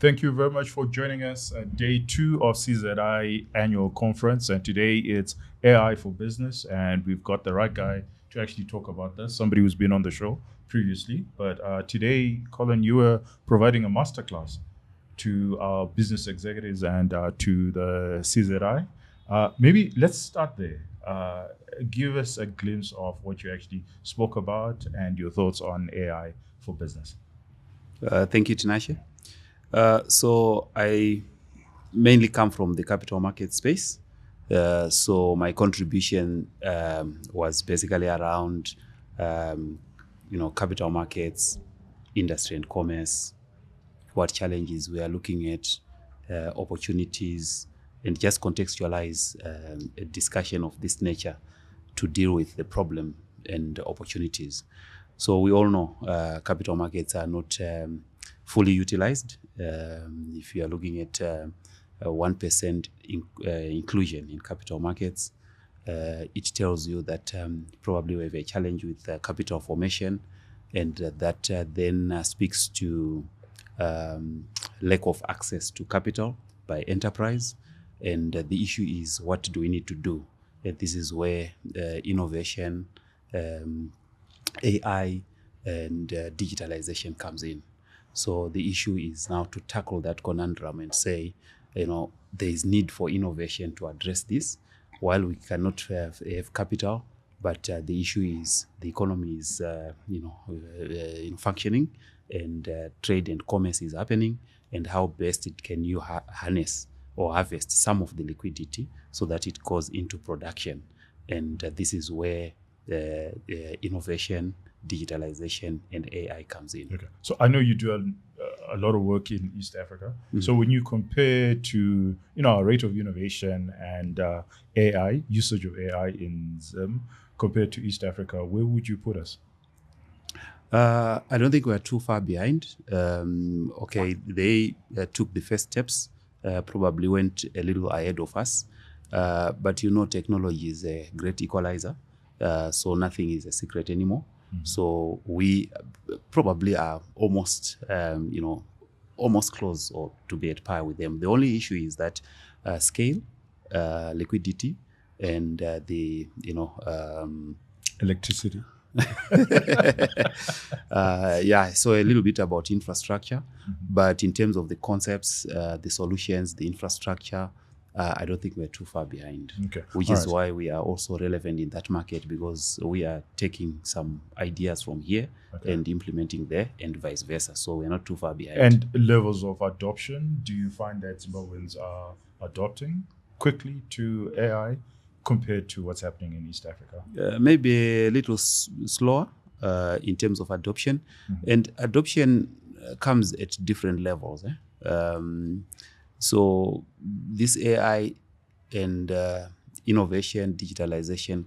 Thank you very much for joining us at day 2 of CZI Annual Conference. And today it's AI for Business. And we've got the right guy to actually talk about this, somebody who's been on the show previously. But today, Collen, you were providing a masterclass to our business executives and to the CZI. Maybe let's start there. Give us a glimpse of what you actually spoke about and your thoughts on AI for business. Thank you, Tinashe. So I mainly come from the capital market space. So my contribution was basically around, capital markets, industry and commerce, what challenges we are looking at, opportunities, and just contextualize a discussion of this nature to deal with the problem and opportunities. So we all know capital markets are not fully utilized. If you are looking at 1% inclusion in capital markets, it tells you that probably we have a challenge with capital formation, and that then speaks to lack of access to capital by enterprise. And the issue is, what do we need to do? This is where innovation, AI, and digitalization comes in. So the issue is now to tackle that conundrum and say, there is need for innovation to address this, while we cannot have capital. But the issue is the economy is, functioning, and trade and commerce is happening, and how best it can you harness or harvest some of the liquidity so that it goes into production. And this is where innovation, digitalization, and AI comes in. Okay. So I know you do a lot of work in East Africa. Mm-hmm. So when you compare to, our rate of innovation and AI, usage of AI in Zim, compared to East Africa, where would you put us? I don't think we're too far behind. They took the first steps, probably went a little ahead of us. But technology is a great equalizer. So nothing is a secret anymore. Mm-hmm. So we probably are almost close or to be at par with them. The only issue is that scale, liquidity, and electricity. So a little bit about infrastructure, mm-hmm. But in terms of the concepts, the solutions, the infrastructure, I don't think we're too far behind, which is why we are also relevant in that market, because we are taking some ideas from here and implementing there, and vice versa. So we're not too far behind. And levels of adoption, do you find that Zimbabweans are adopting quickly to AI compared to what's happening in East Africa? Maybe a little slower in terms of adoption. Mm-hmm. And adoption comes at different levels. So this AI and innovation, digitalization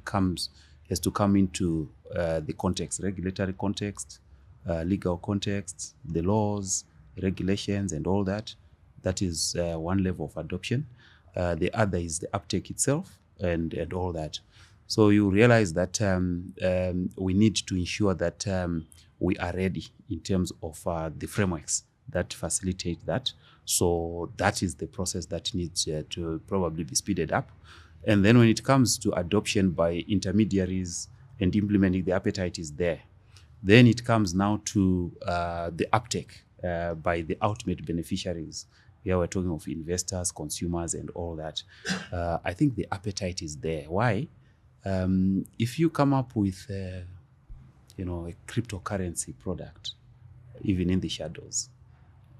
has to come into the context, regulatory context, legal context, the laws, regulations, and all that. That is one level of adoption. The other is the uptake itself and all that. So you realize that we need to ensure that we are ready in terms of the frameworks that facilitate that. So that is the process that needs to probably be speeded up. And then when it comes to adoption by intermediaries and implementing, the appetite is there. Then it comes now to the uptake by the ultimate beneficiaries. Here we're talking of investors, consumers, and all that. I think the appetite is there. Why? If you come up with a cryptocurrency product, even in the shadows,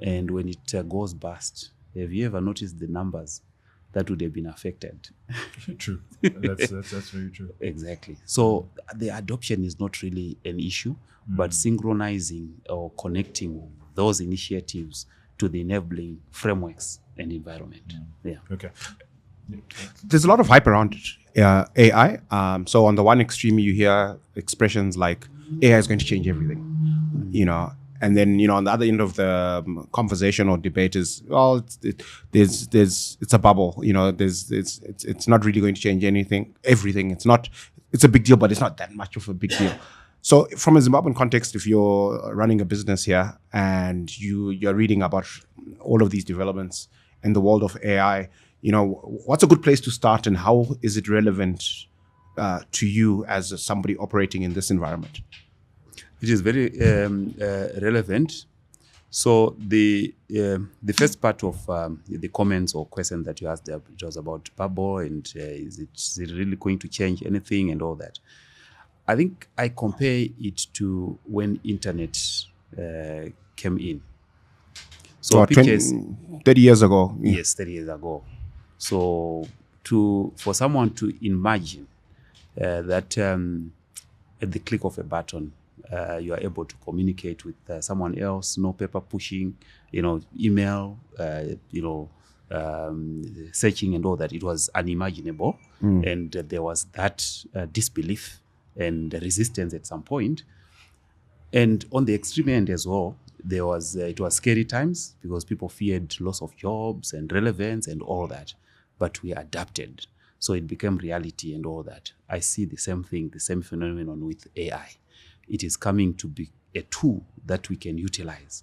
and when it goes bust, have you ever noticed the numbers that would have been affected? True. That's very true. Exactly. So the adoption is not really an issue, but synchronizing or connecting those initiatives to the enabling frameworks and environment. Yeah. Okay. There's a lot of hype around AI. So on the one extreme, you hear expressions like AI is going to change everything, And then, on the other end of the conversation or debate is, well, it's a bubble. It's not really going to change everything. It's a big deal, but it's not that much of a big deal. So from a Zimbabwean context, if you're running a business here and you're reading about all of these developments in the world of AI, what's a good place to start, and how is it relevant to you as somebody operating in this environment? It is very relevant. So the first part of the comments or question that you asked, it was about bubble and is it really going to change anything and all that. I think I compare it to when internet came in. So 30 years ago. Yes, 30 years ago. So for someone to imagine that at the click of a button, you are able to communicate with someone else, no paper pushing, email, searching and all that. It was unimaginable. And there was that disbelief and resistance at some point. And on the extreme end as well, it was scary times because people feared loss of jobs and relevance and all that. But we adapted. So it became reality and all that. I see the same thing, the same phenomenon with AI. It is coming to be a tool that we can utilize.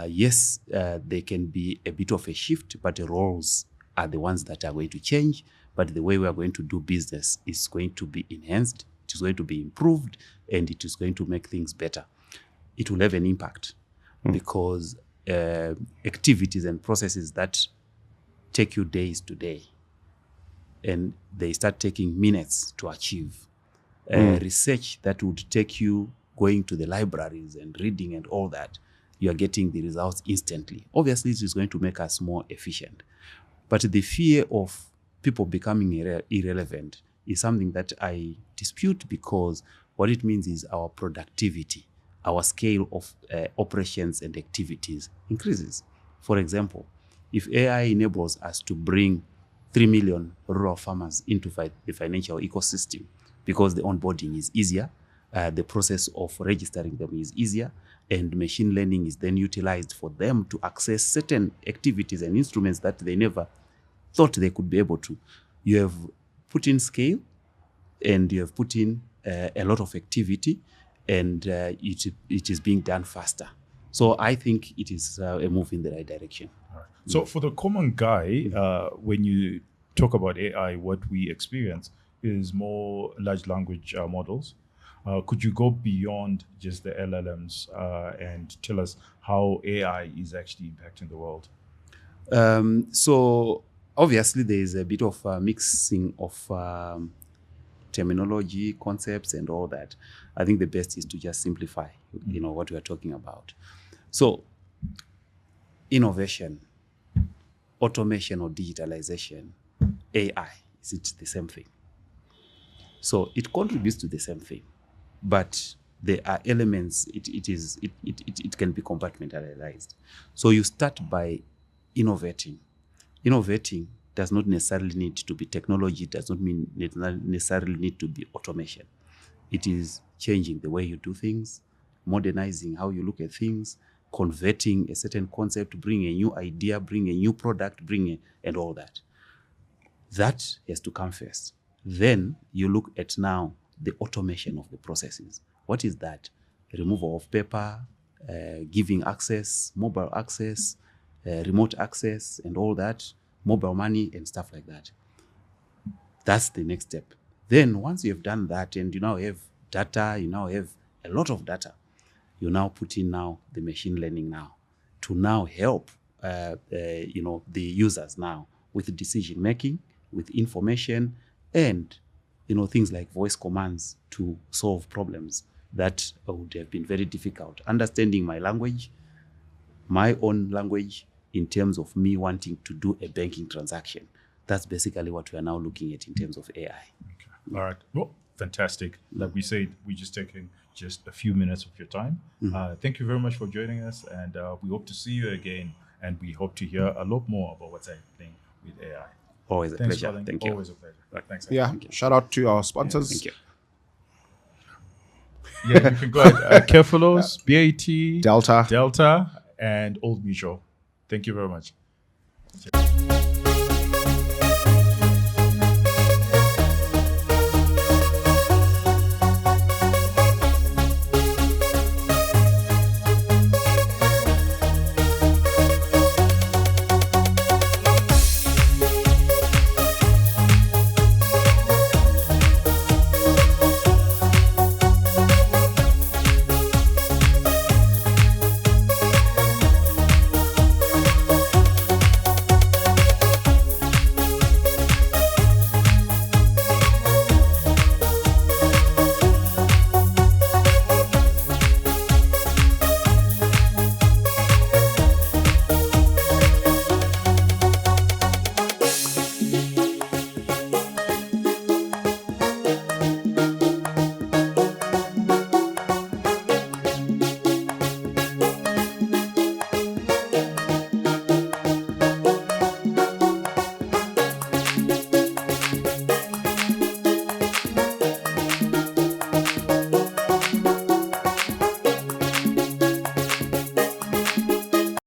Yes, there can be a bit of a shift, but the roles are the ones that are going to change. But the way we are going to do business is going to be enhanced, it is going to be improved, and it is going to make things better. It will have an impact because activities and processes that take you days to day, and they start taking minutes to achieve. Research that would take you going to the libraries and reading and all that, you are getting the results instantly. Obviously, it is going to make us more efficient. But the fear of people becoming irrelevant is something that I dispute, because what it means is our productivity, our scale of operations and activities increases. For example, if AI enables us to bring 3 million rural farmers into the financial ecosystem, because the onboarding is easier, the process of registering them is easier, and machine learning is then utilized for them to access certain activities and instruments that they never thought they could be able to. You have put in scale, and you have put in a lot of activity, and it is being done faster. So I think it is a move in the right direction. All right. So for the common guy, when you talk about AI, what we experience is more large language models. Could you go beyond just the LLMs and tell us how AI is actually impacting the world? So obviously there is a bit of mixing of terminology, concepts, and all that. I think the best is to just simplify, what we are talking about. So innovation, automation or digitalization, AI, is it the same thing? So it contributes to the same thing, but there are elements, it can be compartmentalized. So you start by innovating. Innovating does not necessarily need to be technology, does not necessarily need to be automation. It is changing the way you do things, modernizing how you look at things, converting a certain concept, bring a new idea, bring a new product, and all that. That has to come first. Then you look at now the automation of the processes. What is that? Removal of paper, giving access, mobile access, remote access, and all that, mobile money and stuff like that. That's the next step. Then once you have done that and you now have data, you now have a lot of data, you now put in now the machine learning now to now help the users now with decision making, with information, and things like voice commands to solve problems that would have been very difficult. Understanding my language, my own language, in terms of me wanting to do a banking transaction. That's basically what we are now looking at in terms of AI. Okay. All right. Well, fantastic. Like we said, we're just taking just a few minutes of your time. Thank you very much for joining us, and we hope to see you again, and we hope to hear a lot more about what's happening with AI. Always a pleasure. Collen. Thank you. Always a pleasure. Right. Thanks. Yeah. Shout out to our sponsors. Thank you. Yeah, you can go ahead. Carefulos, BAT, Delta. Delta, and Old Mutual. Thank you very much.